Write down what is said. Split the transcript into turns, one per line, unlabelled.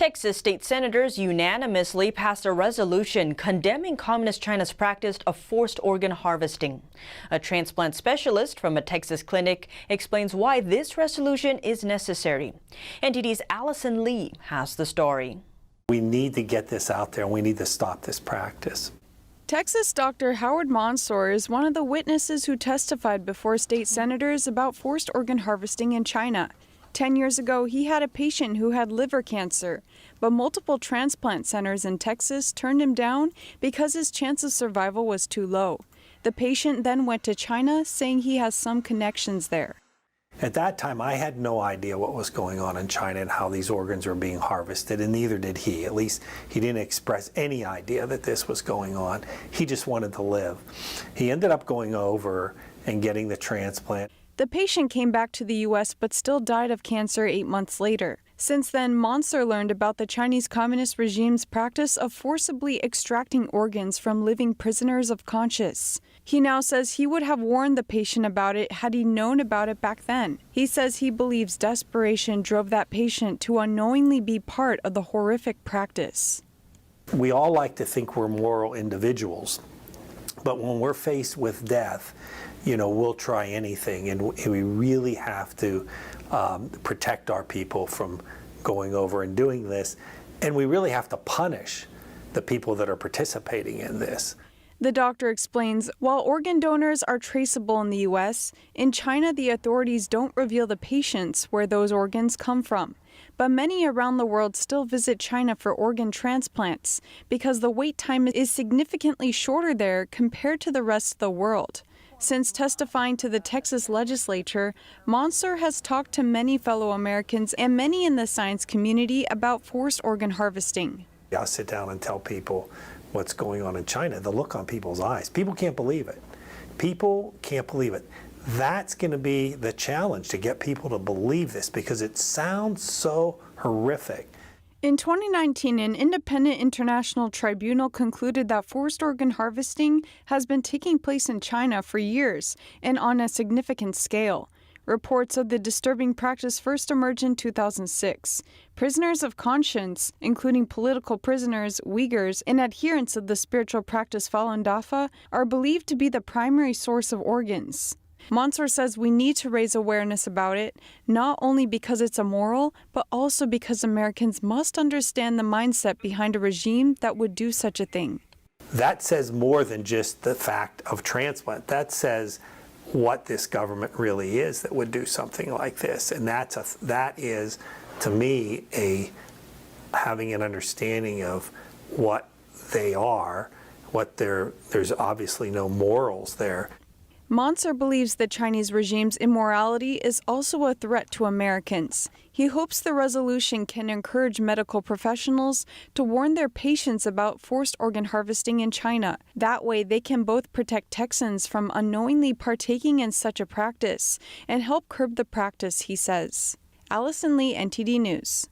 Texas state senators unanimously passed a resolution condemning Communist China's practice of forced organ harvesting. A transplant specialist from a Texas clinic explains why this resolution is necessary. NTD's Allison Lee has the story.
We need to get this out there and we need to stop this practice.
Texas Dr. Howard Mansour is one of the witnesses who testified before state senators about forced organ harvesting in China. 10 years ago, he had a patient who had liver cancer, but multiple transplant centers in Texas turned him down because his chance of survival was too low. The patient then went to China, saying he has some connections there.
At that time, I had no idea what was going on in China and how these organs were being harvested, and neither did he. At least he didn't express any idea that this was going on. He just wanted to live. He ended up going over and getting the transplant.
The patient came back to the U.S. but still died of cancer 8 months later. Since then, Mansour learned about the Chinese Communist regime's practice of forcibly extracting organs from living prisoners of conscience. He now says he would have warned the patient about it had he known about it back then. He says he believes desperation drove that patient to unknowingly be part of the horrific practice.
We all like to think we're moral individuals, but when we're faced with death, we'll try anything, and we really have to protect our people from going over and doing this, and we really have to punish the people that are participating in this.
The doctor explains, while organ donors are traceable in the U.S., in China the authorities don't reveal the patients where those organs come from. But many around the world still visit China for organ transplants because the wait time is significantly shorter there compared to the rest of the world. Since testifying to the Texas legislature, Mansour has talked to many fellow Americans and many in the science community about forced organ harvesting.
I'll sit down and tell people what's going on in China. The look on people's eyes. People can't believe it. People can't believe it. That's going to be the challenge, to get people to believe this, because it sounds so horrific.
In 2019, an independent international tribunal concluded that forced organ harvesting has been taking place in China for years and on a significant scale. Reports of the disturbing practice first emerged in 2006. Prisoners of conscience, including political prisoners, Uyghurs, and adherents of the spiritual practice Falun Dafa, are believed to be the primary source of organs. Mansour says we need to raise awareness about it, not only because it's immoral, but also because Americans must understand the mindset behind a regime that would do such a thing.
That says more than just the fact of transplant. That says what this government really is that would do something like this. And that is, to me, having an understanding of what they are, there's obviously no morals there.
Mansour believes the Chinese regime's immorality is also a threat to Americans. He hopes the resolution can encourage medical professionals to warn their patients about forced organ harvesting in China. That way, they can both protect Texans from unknowingly partaking in such a practice and help curb the practice, he says. Allison Lee, NTD News.